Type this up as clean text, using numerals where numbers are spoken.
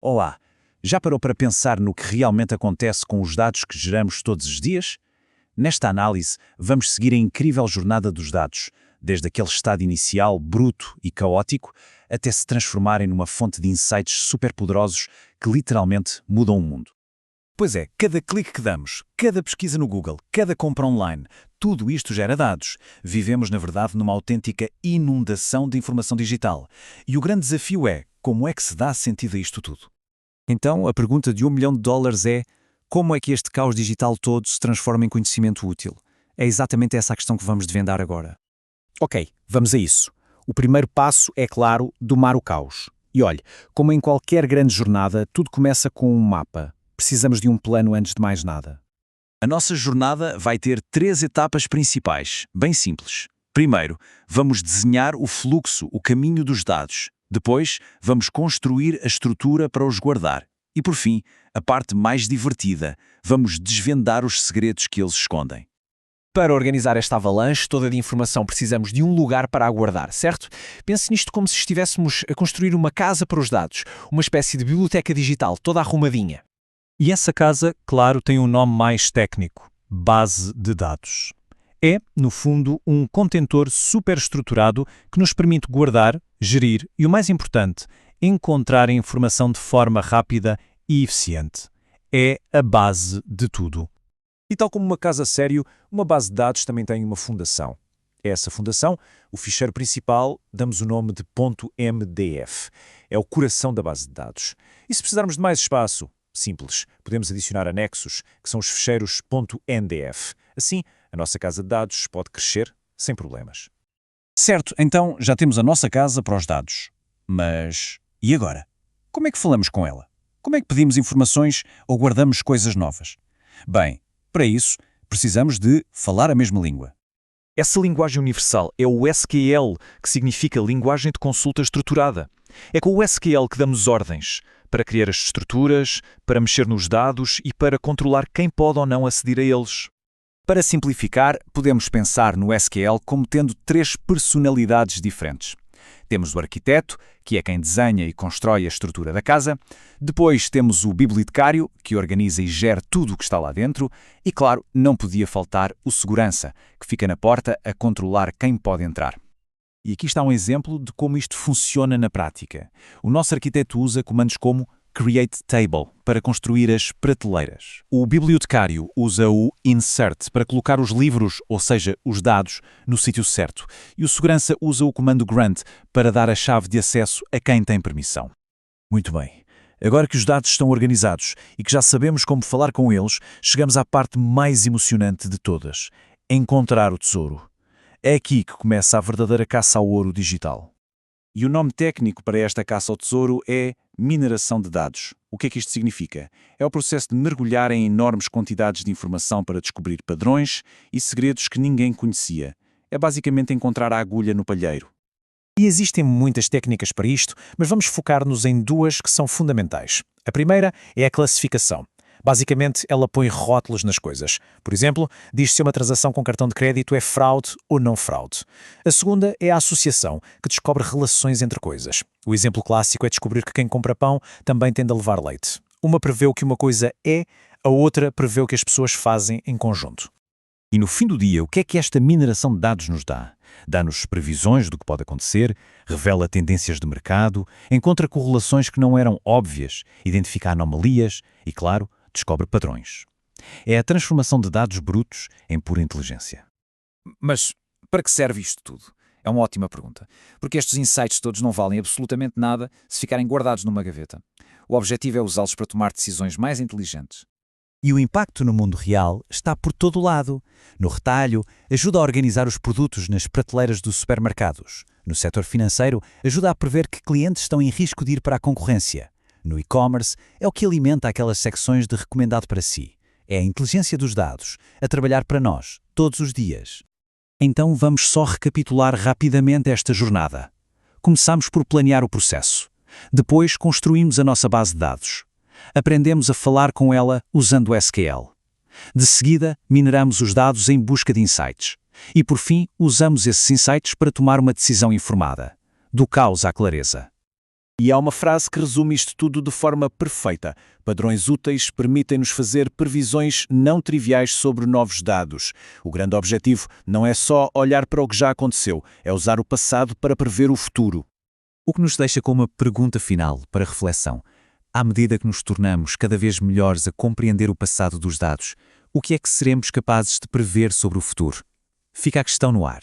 Olá, já parou para pensar no que realmente acontece com os dados que geramos todos os dias? Nesta análise, vamos seguir a incrível jornada dos dados, desde aquele estado inicial bruto e caótico, até se transformarem numa fonte de insights superpoderosos que literalmente mudam o mundo. Pois é, cada clique que damos, cada pesquisa no Google, cada compra online, tudo isto gera dados. Vivemos, na verdade, numa autêntica inundação de informação digital. E o grande desafio é, como é que se dá sentido a isto tudo? Então, a pergunta de $1 milhão é: como é que este caos digital todo se transforma em conhecimento útil? É exatamente essa a questão que vamos desvendar agora. Ok, vamos a isso. O primeiro passo é, claro, domar o caos. E olhe, como em qualquer grande jornada, tudo começa com um mapa. Precisamos de um plano antes de mais nada. A nossa jornada vai ter 3 etapas principais, bem simples. Primeiro, vamos desenhar o fluxo, o caminho dos dados. Depois, vamos construir a estrutura para os guardar. E por fim, a parte mais divertida, vamos desvendar os segredos que eles escondem. Para organizar esta avalanche toda de informação, precisamos de um lugar para a guardar, certo? Pense nisto como se estivéssemos a construir uma casa para os dados, uma espécie de biblioteca digital, toda arrumadinha. E essa casa, claro, tem um nome mais técnico: base de dados. É, no fundo, um contentor superestruturado que nos permite guardar, gerir e, o mais importante, encontrar a informação de forma rápida e eficiente. É a base de tudo. E tal como uma casa a sério, uma base de dados também tem uma fundação. A essa fundação, o ficheiro principal, damos o nome de .mdf. É o coração da base de dados. E se precisarmos de mais espaço? Simples. Podemos adicionar anexos, que são os ficheiros .ndf. Assim, a nossa casa de dados pode crescer sem problemas. Certo, então já temos a nossa casa para os dados. Mas e agora? Como é que falamos com ela? Como é que pedimos informações ou guardamos coisas novas? Bem, para isso, precisamos de falar a mesma língua. Essa linguagem universal é o SQL, que significa Linguagem de Consulta Estruturada. É com o SQL que damos ordens para criar as estruturas, para mexer nos dados e para controlar quem pode ou não aceder a eles. Para simplificar, podemos pensar no SQL como tendo 3 personalidades diferentes. Temos o arquiteto, que é quem desenha e constrói a estrutura da casa. Depois temos o bibliotecário, que organiza e gera tudo o que está lá dentro. E, claro, não podia faltar o segurança, que fica na porta a controlar quem pode entrar. E aqui está um exemplo de como isto funciona na prática. O nosso arquiteto usa comandos como Create Table para construir as prateleiras. O bibliotecário usa o Insert para colocar os livros, ou seja, os dados, no sítio certo. E o segurança usa o comando Grant para dar a chave de acesso a quem tem permissão. Muito bem. Agora que os dados estão organizados e que já sabemos como falar com eles, chegamos à parte mais emocionante de todas: encontrar o tesouro. É aqui que começa a verdadeira caça ao ouro digital. E o nome técnico para esta caça ao tesouro é mineração de dados. O que é que isto significa? É o processo de mergulhar em enormes quantidades de informação para descobrir padrões e segredos que ninguém conhecia. É basicamente encontrar a agulha no palheiro. E existem muitas técnicas para isto, mas vamos focar-nos em 2 que são fundamentais. A primeira é a classificação. Basicamente, ela põe rótulos nas coisas. Por exemplo, diz se uma transação com cartão de crédito é fraude ou não fraude. A segunda é a associação, que descobre relações entre coisas. O exemplo clássico é descobrir que quem compra pão também tende a levar leite. Uma prevê o que uma coisa é, a outra prevê o que as pessoas fazem em conjunto. E no fim do dia, o que é que esta mineração de dados nos dá? Dá-nos previsões do que pode acontecer, revela tendências de mercado, encontra correlações que não eram óbvias, identifica anomalias e, claro, descobre padrões. É a transformação de dados brutos em pura inteligência. Mas para que serve isto tudo? É uma ótima pergunta, porque estes insights todos não valem absolutamente nada se ficarem guardados numa gaveta. O objetivo é usá-los para tomar decisões mais inteligentes. E o impacto no mundo real está por todo o lado. No retalho, ajuda a organizar os produtos nas prateleiras dos supermercados. No setor financeiro, ajuda a prever que clientes estão em risco de ir para a concorrência. No e-commerce, é o que alimenta aquelas secções de recomendado para si. É a inteligência dos dados, a trabalhar para nós, todos os dias. Então vamos só recapitular rapidamente esta jornada. Começamos por planear o processo. Depois construímos a nossa base de dados. Aprendemos a falar com ela usando o SQL. De seguida, mineramos os dados em busca de insights. E por fim, usamos esses insights para tomar uma decisão informada. Do caos à clareza. E há uma frase que resume isto tudo de forma perfeita. Padrões úteis permitem-nos fazer previsões não triviais sobre novos dados. O grande objetivo não é só olhar para o que já aconteceu, é usar o passado para prever o futuro. O que nos deixa com uma pergunta final para reflexão. À medida que nos tornamos cada vez melhores a compreender o passado dos dados, o que é que seremos capazes de prever sobre o futuro? Fica a questão no ar.